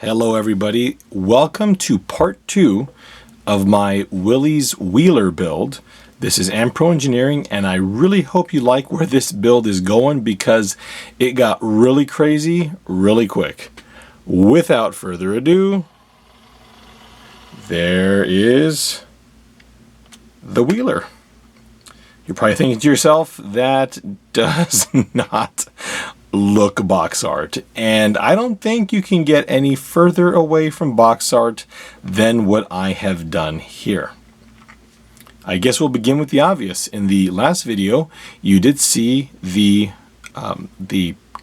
Hello everybody, welcome to part 2 of my Willy's Wheeler build. This is Ampro Engineering and I really hope you like where this build is going because it got really crazy really quick. Without further ado, there is the Wheeler. You're probably thinking to yourself, that does not look box art, and I don't think you can get any further away from box art than what I have done here. I guess we'll begin with the obvious. In the last video you did see the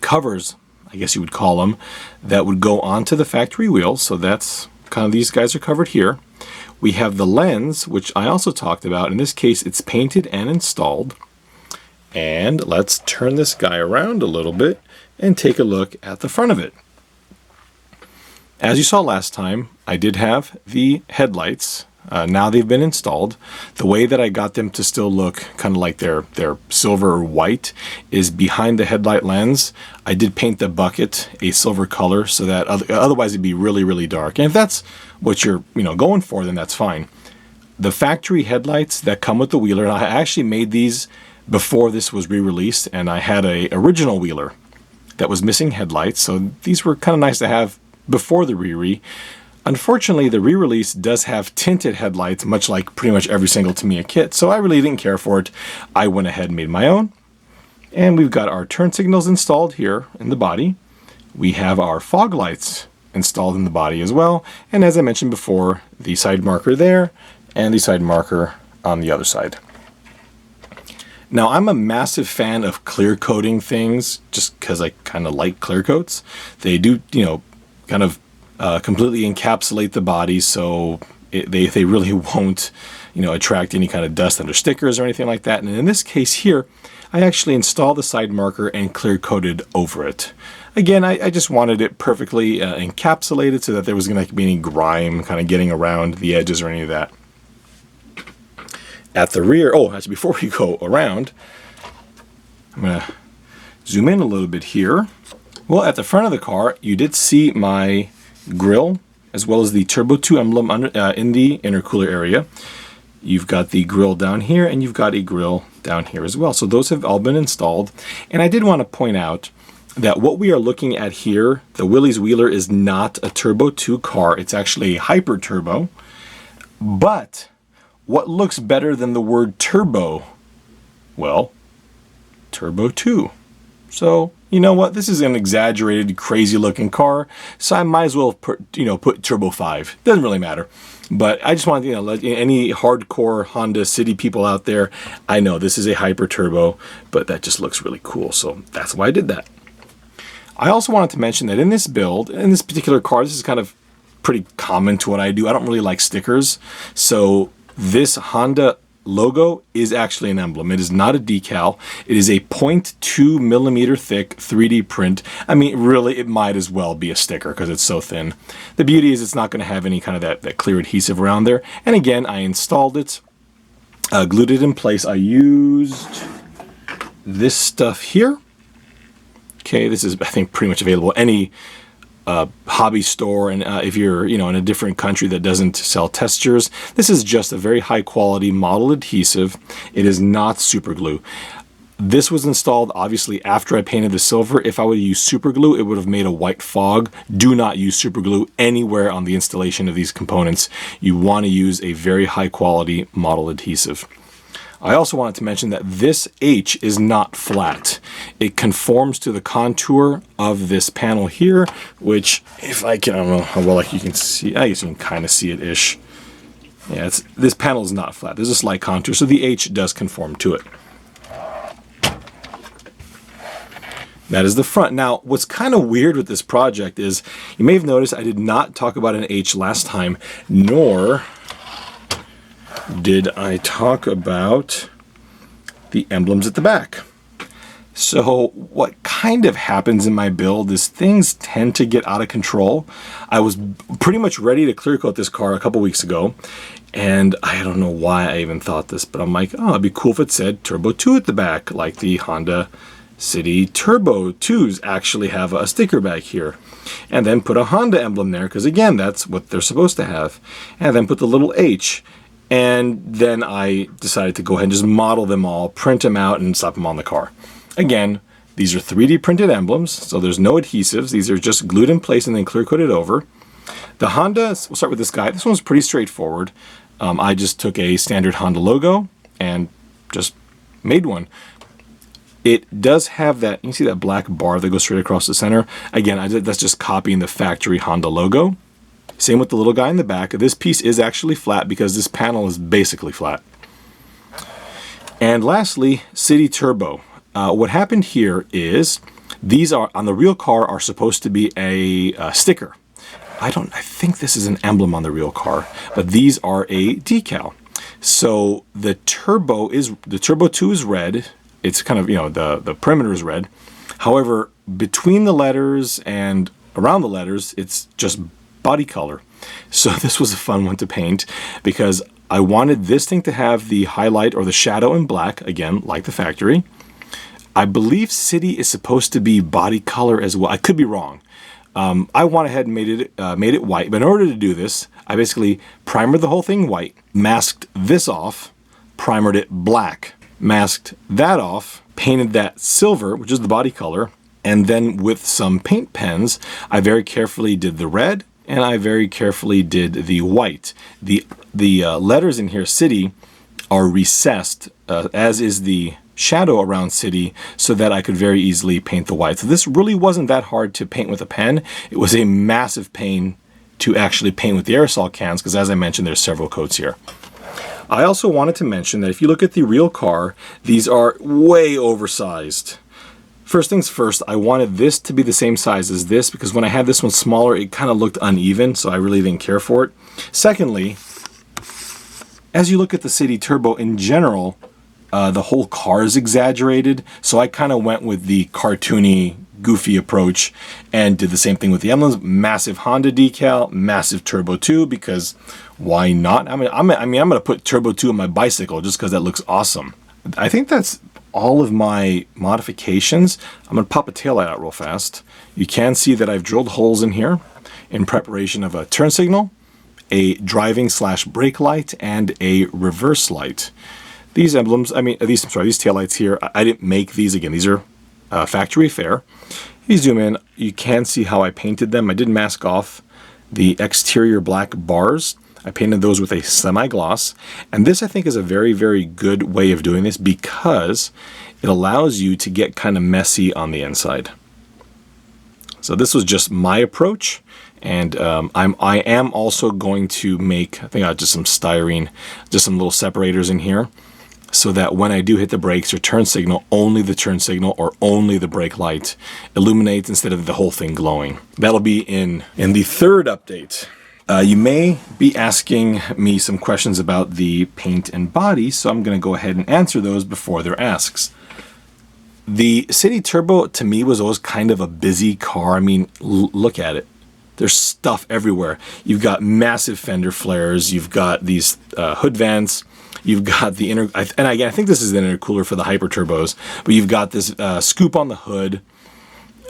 covers, I guess you would call them, that would go onto the factory wheels. So that's kind of, these guys are covered here. We have the lens, which I also talked about. In this case it's painted and installed. And let's turn this guy around a little bit and take a look at the front of it. As you saw last time, I did have the headlights. Now they've been installed. The way that I got them to still look kind of like they're silver or white is behind the headlight lens. I did paint the bucket a silver color so that otherwise it'd be really dark. And if that's what you're going for, then that's fine. The factory headlights that come with the Wheeler, and I actually made these before this was re-released, and I had a original Wheeler that was missing headlights, so these were kind of nice to have before the re-re. Unfortunately, the re-release does have tinted headlights, much like pretty much every single Tamiya kit, so I really didn't care for it. I went ahead and made my own. And we've got our turn signals installed here in the body. We have our fog lights installed in the body as well, and as I mentioned before, the side marker there and the side marker on the other side. Now, I'm a massive fan of clear coating things just because I kind of like clear coats. They do, kind of completely encapsulate the body, so they really won't, attract any kind of dust under stickers or anything like that. And in this case here, I actually installed the side marker and clear coated over it. Again, I just wanted it perfectly encapsulated so that there was going to be any grime kind of getting around the edges or any of that. At the rear, actually before we go around, I'm going to zoom in a little bit here. Well, at the front of the car, you did see my grille as well as the Turbo 2 emblem in the intercooler area. You've got the grille down here and you've got a grille down here as well. So those have all been installed. And I did want to point out that what we are looking at here, the Willy's Wheeler, is not a Turbo 2 car. It's actually a hyper turbo. But what looks better than the word turbo? Well, Turbo 2. So, you know what? This is an exaggerated, crazy looking car, so I might as well put Turbo 5. Doesn't really matter. But I just wanted to, let any hardcore Honda City people out there, I know this is a hyper turbo, but that just looks really cool, so that's why I did that. I also wanted to mention that in this build, in this particular car, this is kind of pretty common to what I do. I don't really like stickers, so this Honda logo is actually an emblem. It is not a decal. It is a 0.2 millimeter thick 3D print. I mean, really, it might as well be a sticker because it's so thin. The beauty is it's not going to have any kind of that clear adhesive around there. And again, I installed it, glued it in place. I used this stuff here. Okay, this is, I think, pretty much available any hobby store, and if you're in a different country that doesn't sell textures, this is just a very high quality model adhesive. It is not super glue. This was installed obviously after I painted the silver. If I would use super glue, it would have made a white fog. Do not use super glue anywhere on the installation of these components. You want to use a very high quality model adhesive. I also wanted to mention that this H is not flat. It conforms to the contour of this panel here, which, if I can, I don't know how well you can see, I guess you can kind of see it-ish. Yeah, this panel is not flat. There's a slight contour, so the H does conform to it. That is the front. Now, what's kind of weird with this project is, you may have noticed I did not talk about an H last time, nor did I talk about the emblems at the back. So what kind of happens in my build is things tend to get out of control. I was pretty much ready to clear coat this car a couple weeks ago, and I don't know why I even thought this, but I'm like, oh, it'd be cool if it said Turbo 2 at the back, like the Honda City Turbo 2s actually have a sticker back here. And then put a Honda emblem there, because again, that's what they're supposed to have. And then put the little H. And then I decided to go ahead and just model them all, print them out, and slap them on the car. Again, these are 3D printed emblems, so there's no adhesives. These are just glued in place and then clear coated over. The Honda, we'll start with this guy. This one's pretty straightforward. I just took a standard Honda logo and just made one. It does have that, you see that black bar that goes straight across the center? Again, that's just copying the factory Honda logo. Same with the little guy in the back. This piece is actually flat because this panel is basically flat. And lastly, City Turbo. What happened here is these are, on the real car, are supposed to be a sticker. I think this is an emblem on the real car, but these are a decal. So the Turbo 2 is red. It's kind of, the perimeter is red. However, between the letters and around the letters, it's just body color. So this was a fun one to paint because I wanted this thing to have the highlight or the shadow in black, again, like the factory. I believe City is supposed to be body color as well. I could be wrong. I went ahead and made it white, but in order to do this, I basically primered the whole thing white, masked this off, primered it black, masked that off, painted that silver, which is the body color, and then with some paint pens, I very carefully did the red, and I very carefully did the white. The letters in here, City, are recessed, as is the shadow around City, so that I could very easily paint the white. So this really wasn't that hard to paint with a pen. It was a massive pain to actually paint with the aerosol cans, because as I mentioned, there's several coats here. I also wanted to mention that if you look at the real car, these are way oversized. First things first, I wanted this to be the same size as this because when I had this one smaller, it kind of looked uneven, so I really didn't care for it. Secondly, as you look at the City Turbo in general, the whole car is exaggerated, so I kind of went with the cartoony, goofy approach and did the same thing with the emblems. Massive Honda decal, massive Turbo 2, because why not? I'm going to put Turbo 2 on my bicycle just because that looks awesome. I think that's all of my modifications. I'm going to pop a taillight out real fast. You can see that I've drilled holes in here in preparation of a turn signal, a driving/brake light, and a reverse light. These emblems, these taillights here, I didn't make these. Again, these are factory fare. If you zoom in, you can see how I painted them. I did mask off the exterior black bars. I painted those with a semi-gloss. And this, I think, is a very, very good way of doing this because it allows you to get kind of messy on the inside. So this was just my approach. And I am also going to make, I think I just some styrene, just some little separators in here, so that when I do hit the brakes or turn signal, only the turn signal or only the brake light illuminates instead of the whole thing glowing. That'll be in the third update. You may be asking me some questions about the paint and body, so I'm going to go ahead and answer those before they're asked. The City Turbo, to me, was always kind of a busy car. Look at it. There's stuff everywhere. You've got massive fender flares. You've got these hood vents. You've got the and again, I think this is the intercooler for the hyper turbos, but you've got this scoop on the hood.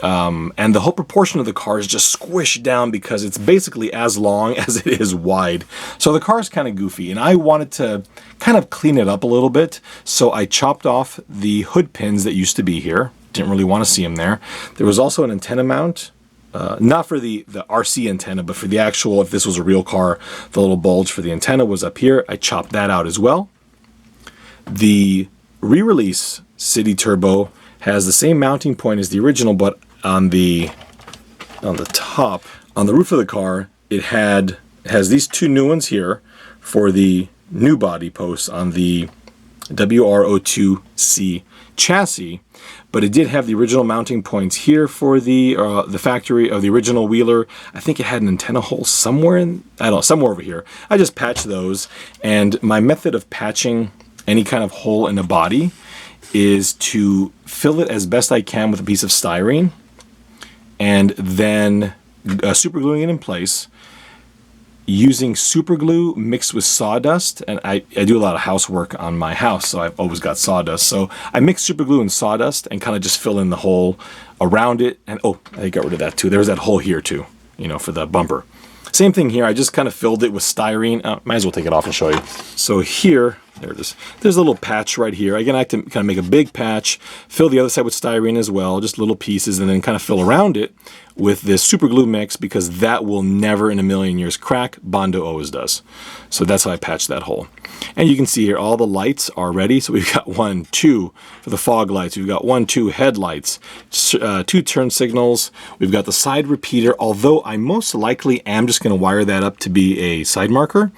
And the whole proportion of the car is just squished down because it's basically as long as it is wide. So the car is kind of goofy, and I wanted to kind of clean it up a little bit. So I chopped off the hood pins that used to be here. Didn't really want to see them there. There was also an antenna mount. Not for the RC antenna, but for the actual, if this was a real car, the little bulge for the antenna was up here. I chopped that out as well. The re-release City Turbo has the same mounting point as the original, but on the top, on the roof of the car, it has these two new ones here for the new body posts on the WR02C chassis, but it did have the original mounting points here for the factory of the original Wheeler. I think it had an antenna hole somewhere somewhere over here. I just patched those, and my method of patching any kind of hole in a body is to fill it as best I can with a piece of styrene, and then super gluing it in place. using super glue mixed with sawdust, and I do a lot of housework on my house, so I've always got sawdust. So I mix super glue and sawdust and kind of just fill in the hole around it. And oh, I got rid of that too. There was that hole here too, you know, for the bumper. Same thing here. I just kind of filled it with styrene. Might as well take it off and show you. So here, there it is. There's a little patch right here. Again, I like to kind of make a big patch, fill the other side with styrene as well, just little pieces, and then kind of fill around it with this super glue mix, because that will never in a million years crack. Bondo always does. So that's how I patched that hole. And you can see here all the lights are ready. So we've got 1, 2 for the fog lights. We've got 1, 2 headlights, 2 turn signals. We've got the side repeater, although I most likely am just going to wire that up to be a side marker,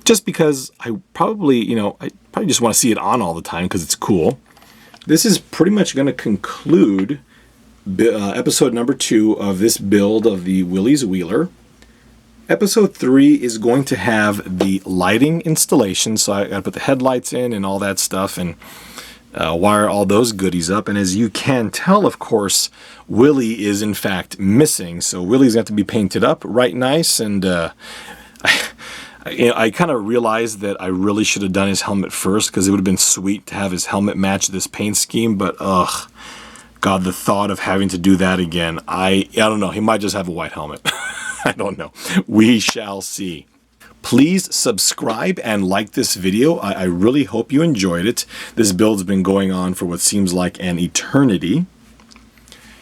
just because I probably, I probably just want to see it on all the time because it's cool. This is pretty much going to conclude episode number 2 of this build of the Willy's Wheeler. Episode 3 is going to have the lighting installation, so I got to put the headlights in and all that stuff, and wire all those goodies up. And as you can tell, of course, Willy is in fact missing, so Willy's got to be painted up right nice. And I kind of realized that I really should have done his helmet first, because it would have been sweet to have his helmet match this paint scheme, but ugh, God, the thought of having to do that again, I don't know, he might just have a white helmet. I don't know. We shall see. Please subscribe and like this video. I really hope you enjoyed it. This build's been going on for what seems like an eternity.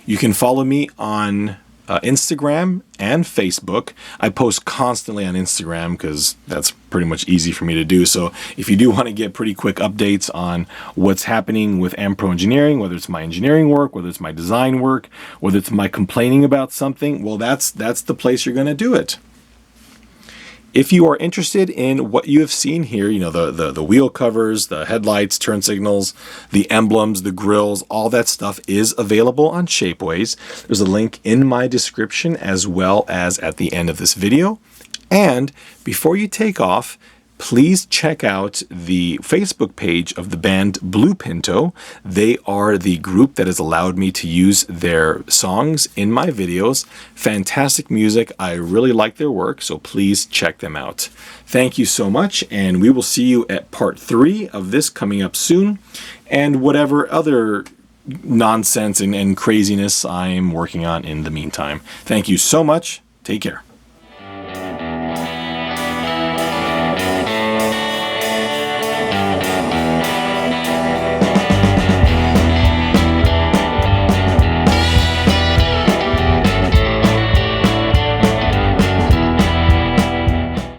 You can follow me on Instagram and Facebook. I post constantly on Instagram because that's pretty much easy for me to do. So if you do want to get pretty quick updates on what's happening with Ampro Engineering, whether it's my engineering work, whether it's my design work, whether it's my complaining about something, well, that's the place you're going to do it. If you are interested in what you have seen here, the wheel covers, the headlights, turn signals, the emblems, the grills, all that stuff is available on Shapeways. There's a link in my description as well as at the end of this video. And before you take off, please check out the Facebook page of the band Blue Pinto. They are the group that has allowed me to use their songs in my videos. Fantastic music. I really like their work, so please check them out. Thank you so much, and we will see you at part 3 of this coming up soon, and whatever other nonsense and craziness I'm working on in the meantime. Thank you so much. Take care.